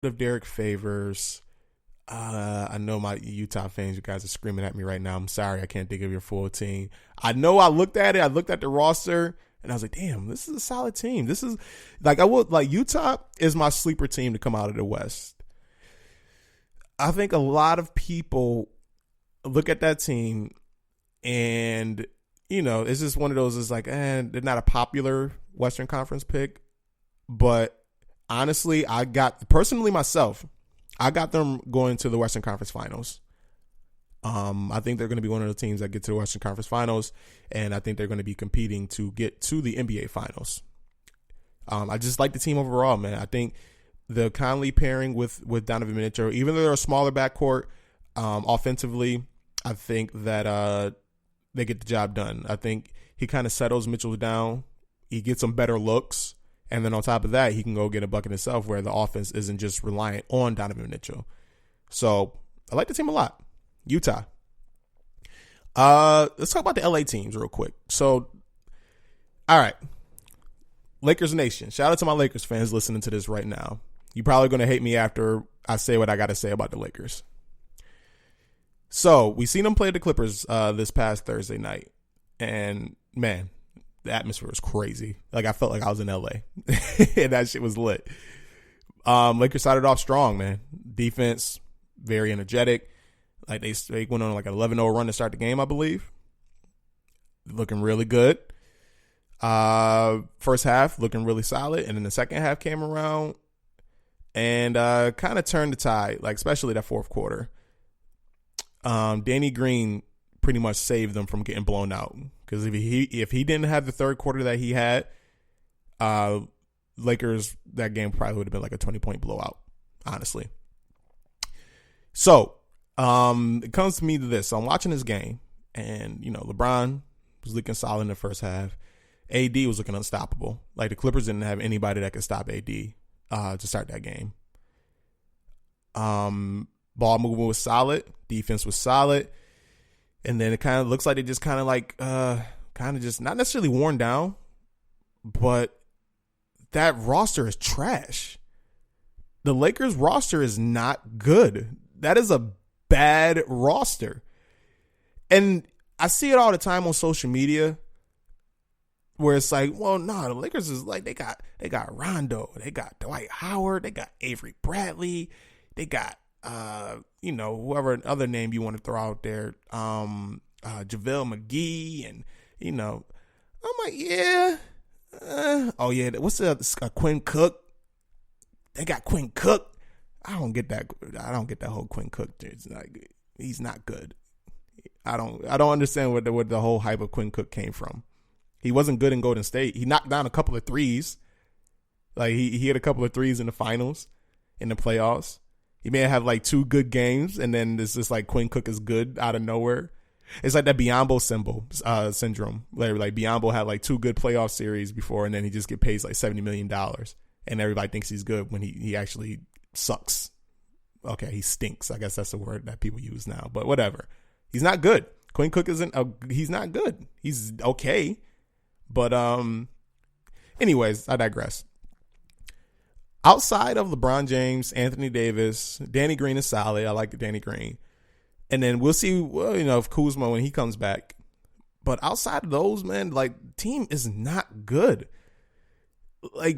of Derek Favors. I know my Utah fans, you guys are screaming at me right now. I'm sorry, I can't think of your full team. I know I looked at it. I looked at the roster, and I was like, damn, this is a solid team. This is Utah is my sleeper team to come out of the West. I think a lot of people look at that team and, it's just one of those, it's like, they're not a popular Western Conference pick. But honestly, I got them going to the Western Conference Finals. I think they're going to be one of the teams that get to the Western Conference Finals, and I think they're going to be competing to get to the NBA Finals. I just like the team overall, man. I think the Conley pairing with Donovan Mitchell, even though they're a smaller backcourt, offensively, I think that they get the job done. I think he kind of settles Mitchell down. He gets some better looks. And then on top of that, he can go get a bucket himself where the offense isn't just reliant on Donovan Mitchell. So I like the team a lot. Utah. Let's talk about the LA teams real quick. So, all right. Lakers Nation. Shout out to my Lakers fans listening to this right now. You're probably going to hate me after I say what I got to say about the Lakers. So we seen them play the Clippers this past Thursday night. And, man, the atmosphere was crazy. Like, I felt like I was in LA. And that shit was lit. Lakers started off strong, man. Defense, very energetic. Like, they went on like an 11-0 run to start the game, I believe. Looking really good. First half, looking really solid. And then the second half came around and kind of turned the tide, like, especially that fourth quarter. Danny Green pretty much saved them from getting blown out. Because if he didn't have the third quarter that he had, Lakers, that game probably would have been like a 20-point blowout, honestly. So, it comes to me to this. So I'm watching this game, and, LeBron was looking solid in the first half. AD was looking unstoppable. Like, the Clippers didn't have anybody that could stop AD to start that game. Ball movement was solid. Defense was solid. And then it kind of looks like they just kind of just not necessarily worn down, but that roster is trash. The Lakers roster is not good. That is a bad roster. And I see it all the time on social media where it's like, well, no, the Lakers is like, they got Rondo, they got Dwight Howard, they got Avery Bradley, they got whoever other name you want to throw out there, JaVale McGee, and, I'm like, yeah. What's the Quinn Cook? They got Quinn Cook. I don't get that. I don't get that whole Quinn Cook. It's like, he's not good. I don't understand where the whole hype of Quinn Cook came from. He wasn't good in Golden State. He knocked down a couple of threes. Like, he hit a couple of threes in the finals, in the playoffs. He may have like two good games, and then it's just like Quinn Cook is good out of nowhere. It's like that Biyombo syndrome. Like Biyombo had like two good playoff series before, and then he just get paid like $70 million, and everybody thinks he's good when he actually sucks. Okay, he stinks. I guess that's the word that people use now, but whatever. He's not good. Quinn Cook he's not good. He's okay, but anyways, I digress. Outside of LeBron James, Anthony Davis, Danny Green is solid. I like Danny Green. And then we'll see, if Kuzma, when he comes back. But outside of those, man, like, team is not good. Like,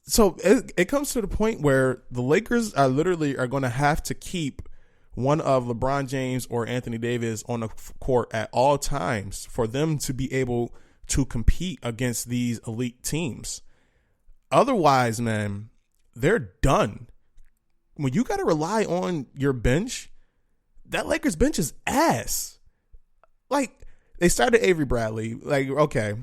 so it comes to the point where the Lakers are going to have to keep one of LeBron James or Anthony Davis on the court at all times for them to be able to compete against these elite teams. Otherwise, man, they're done. When you got to rely on your bench, that Lakers bench is ass. Like, they started Avery Bradley. Like, okay,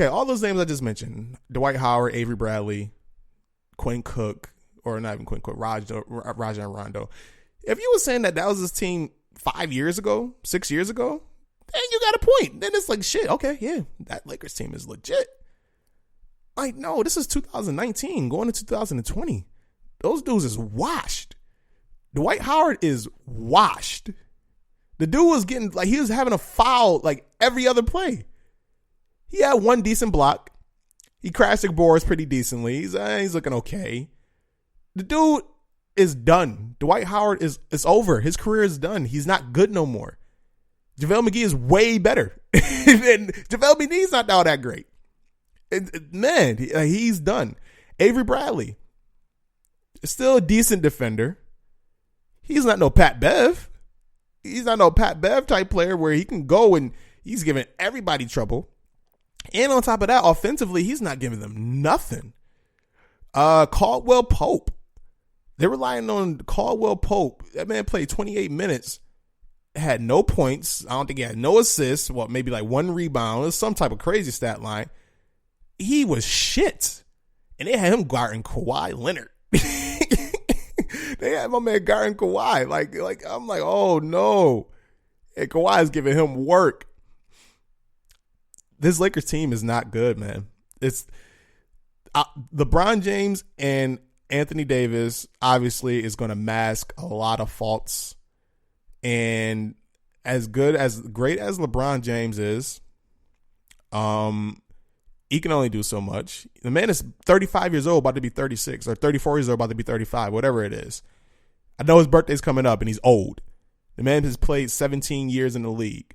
all those names I just mentioned, Dwight Howard, Avery Bradley, Quinn Cook, or not even Quinn Cook, Rajon Rondo. If you were saying that was his team 5 years ago, 6 years ago, then you got a point. Then it's like, shit, okay, yeah, that Lakers team is legit. Like, no, this is 2019 going to 2020. Those dudes is washed. Dwight Howard is washed. The dude was getting, like, he was having a foul like every other play. He had one decent block. He crashed the boards pretty decently. He's looking okay. The dude is done. Dwight Howard is over. His career is done. He's not good no more. JaVale McGee is way better. And JaVale McGee's not all that great. Man, he's done. Avery Bradley is still a decent defender. He's not no Pat Bev. He's not no Pat Bev type player where he can go and he's giving everybody trouble. And on top of that, offensively, he's not giving them nothing. Caldwell Pope. They're relying on Caldwell Pope. That man played 28 minutes, had no points. I don't think he had no assists. Well, maybe like one rebound. It was some type of crazy stat line. He was shit. And they had him guarding Kawhi Leonard. They had my man guarding Kawhi. Like I'm like, oh no. And Kawhi's giving him work. This Lakers team is not good, man. It's LeBron James and Anthony Davis obviously is going to mask a lot of faults. And as great as LeBron James is, he can only do so much. The man is 35 years old, about to be 36, or 34 years old, about to be 35, whatever it is. I know his birthday's coming up and he's old. The man has played 17 years in the league.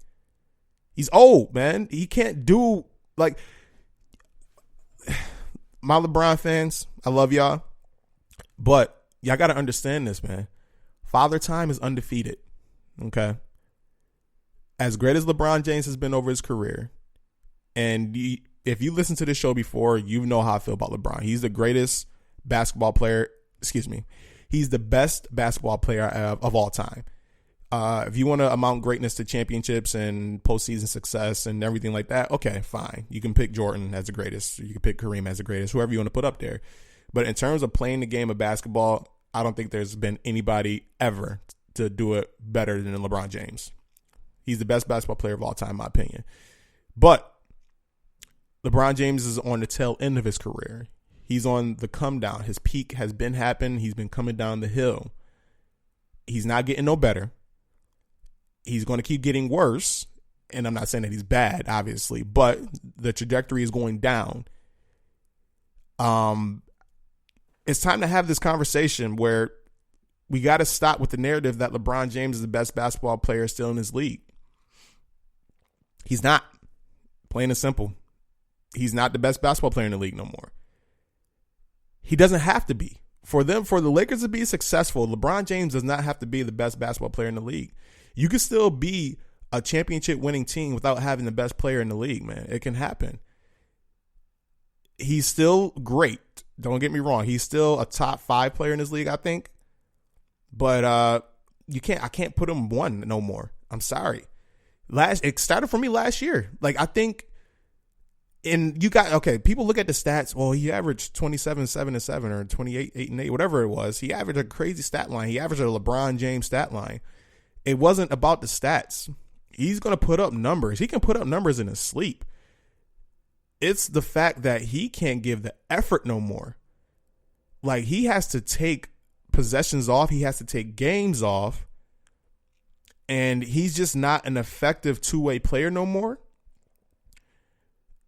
He's old, man. He can't do, like, my LeBron fans, I love y'all. But y'all got to understand this, man. Father Time is undefeated. Okay. As great as LeBron James has been over his career, and if you listen to this show before, you know how I feel about LeBron. He's the greatest basketball player. Excuse me. He's the best basketball player of all time. If you want to amount greatness to championships and postseason success and everything like that, okay, fine. You can pick Jordan as the greatest. You can pick Kareem as the greatest, whoever you want to put up there. But in terms of playing the game of basketball, I don't think there's been anybody ever to do it better than LeBron James. He's the best basketball player of all time, in my opinion. But LeBron James is on the tail end of his career. He's on the come down. His peak has been happening. He's been coming down the hill. He's not getting no better. He's going to keep getting worse. And I'm not saying that he's bad, obviously, but the trajectory is going down. It's time to have this conversation where we got to stop with the narrative that LeBron James is the best basketball player still in his league. He's not. Plain and simple. He's not the best basketball player in the league no more. He doesn't have to be. For the Lakers to be successful, LeBron James does not have to be the best basketball player in the league. You can still be a championship winning team without having the best player in the league, man. It can happen. He's still great. Don't get me wrong. He's still a top 5 player in this league, I think. But I can't put him one no more. I'm sorry. It started for me last year. Like, I think, and you got, okay, people look at the stats. Well, he averaged 27, 7-7 or 28, 8-8, whatever it was. He averaged a crazy stat line. He averaged a LeBron James stat line. It wasn't about the stats. He's going to put up numbers. He can put up numbers in his sleep. It's the fact that he can't give the effort no more. Like, he has to take possessions off. He has to take games off. And he's just not an effective two-way player no more.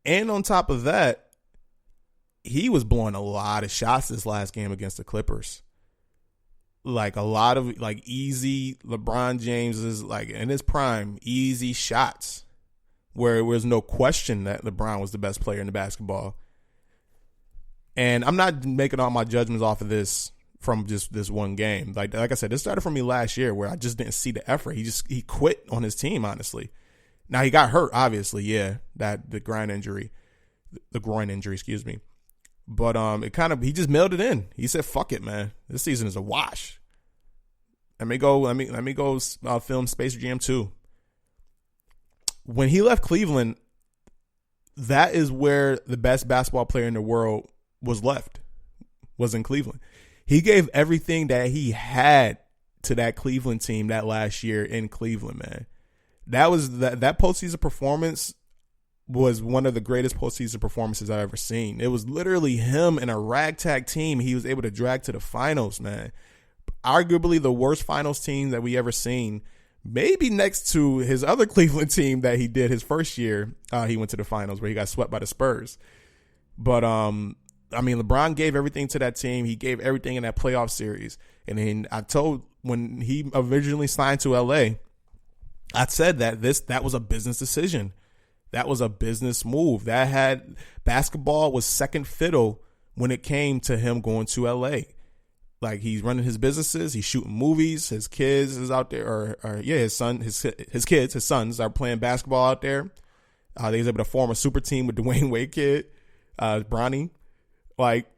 And on top of that, he was blowing a lot of shots this last game against the Clippers. Like, a lot of, like, easy LeBron James's, like, in his prime, easy shots where it was no question that LeBron was the best player in the basketball. And I'm not making all my judgments off of this from just this one game. Like I said, this started for me last year where I just didn't see the effort. He quit on his team, honestly. Now, he got hurt, obviously, yeah, the groin injury, excuse me. But he just mailed it in. He said, "Fuck it, man. This season is a wash. Let me go film Space Jam 2." When he left Cleveland, that is where the best basketball player in the world was in Cleveland. He gave everything that he had to that Cleveland team that last year in Cleveland, man. That postseason performance was one of the greatest postseason performances I've ever seen. It was literally him and a ragtag team he was able to drag to the finals, man. Arguably the worst finals team that we ever seen. Maybe next to his other Cleveland team that he did his first year. He went to the finals where he got swept by the Spurs. But I mean, LeBron gave everything to that team. He gave everything in that playoff series. And then when he originally signed to LA, I said that was a business decision. That was a business move. Basketball was second fiddle when it came to him going to LA. Like, he's running his businesses, he's shooting movies, his kids is out there, his sons are playing basketball out there. They was able to form a super team with Dwayne Wade kid, Bronny. Like,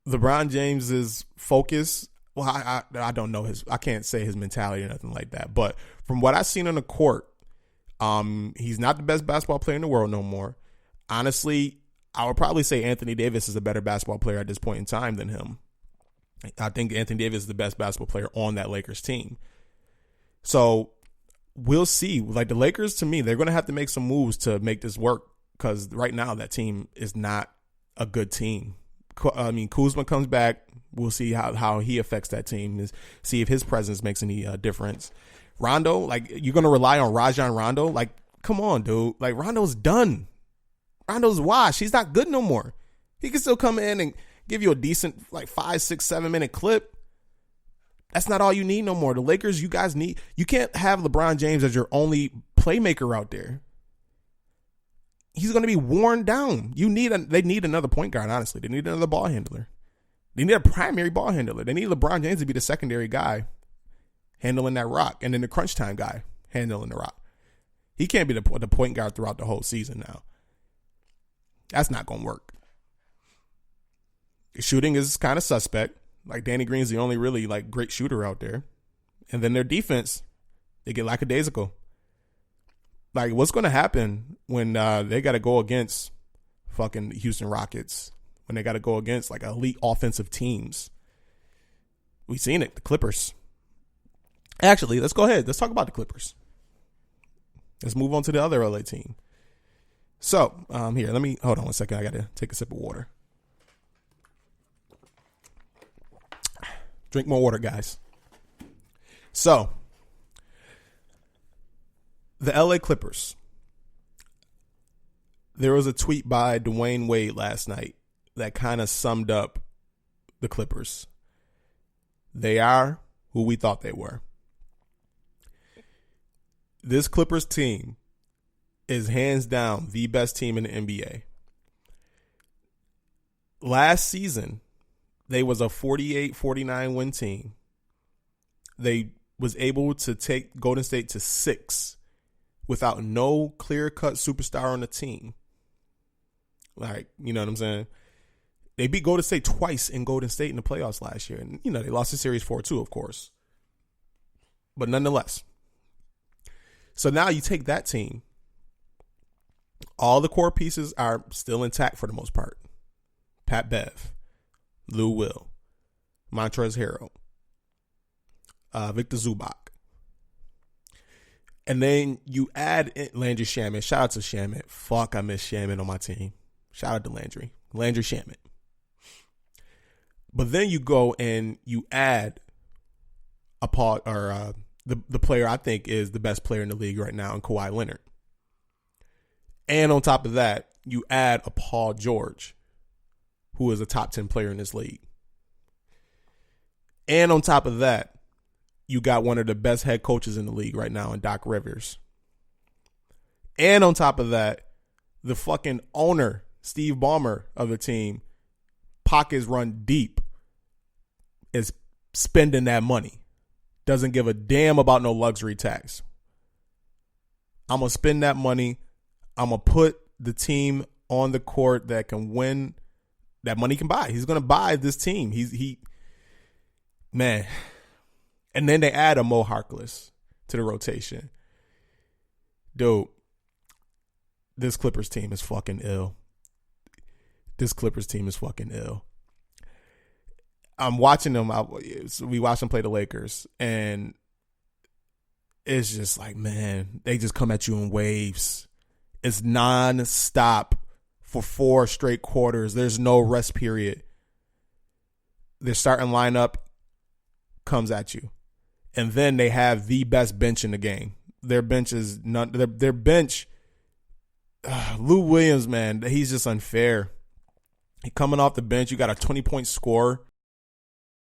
LeBron James's focus, well, I don't know I can't say his mentality or nothing like that, but from what I've seen on the court, he's not the best basketball player in the world no more. Honestly, I would probably say Anthony Davis is a better basketball player at this point in time than him. I think Anthony Davis is the best basketball player on that Lakers team. So we'll see. Like, the Lakers, to me, they're going to have to make some moves to make this work, because right now that team is not a good team. I mean, Kuzma comes back. We'll see how he affects that team, see if his presence makes any difference. Rondo, like, you're going to rely on Rajon Rondo? Like, come on, dude. Like, Rondo's done. Rondo's washed. He's not good no more. He can still come in and give you a decent, like, 5, 6, 7 minute clip. That's not all you need no more. The Lakers, you can't have LeBron James as your only playmaker out there. He's going to be worn down. They need another point guard, honestly. They need another ball handler. They need a primary ball handler. They need LeBron James to be the secondary guy handling that rock, and then the crunch time guy handling the rock. He can't be the point guard throughout the whole season now. That's not going to work. Shooting is kind of suspect. Like, Danny Green's the only really, like, great shooter out there. And then their defense, they get lackadaisical. Like, what's going to happen when they got to go against fucking Houston Rockets, when they got to go against, like, elite offensive teams? We've seen it, the Clippers. Actually, let's go ahead. Let's talk about the Clippers. Let's move on to the other LA team. So, here, let me, hold on one second. I got to take a sip of water. Drink more water, guys. So, the LA Clippers. There was a tweet by Dwayne Wade last night that kind of summed up the Clippers. They are who we thought they were. This Clippers team is hands down the best team in the NBA. Last season, they was a 48-49 win team. They was able to take Golden State to 6 without no clear-cut superstar on the team. Like, you know what I'm saying? They beat Golden State twice in Golden State in the playoffs last year. And, you know, they lost the series 4-2, of course. But nonetheless. So now you take that team. All the core pieces are still intact for the most part. Pat Bev, Lou Will, Montrezl Harrell, Victor Zubac. And then you add Landry Shamet. Shout out to Shamet. Fuck, I miss Shamet on my team. Shout out to Landry. Landry Shamet. But then you go and you add the player I think is the best player in the league right now in Kawhi Leonard. And on top of that, you add a Paul George, who is a top 10 player in this league. And on top of that, you got one of the best head coaches in the league right now in Doc Rivers. And on top of that, the fucking owner, Steve Ballmer of the team, pockets run deep, is spending that money. Doesn't give a damn about no luxury tax. I'm going to spend that money. I'm going to put the team on the court that can win, that money can buy. He's going to buy this team. Man. And then they add a Mo Harkless to the rotation. Dude, this Clippers team is fucking ill. I'm watching them. We watch them play the Lakers, and it's just like, man, they just come at you in waves. It's non-stop for 4 straight quarters. There's no rest period. Their starting lineup comes at you. And then they have the best bench in the game. Their bench is their bench Lou Williams, man, he's just unfair. He coming off the bench, you got a 20-point score.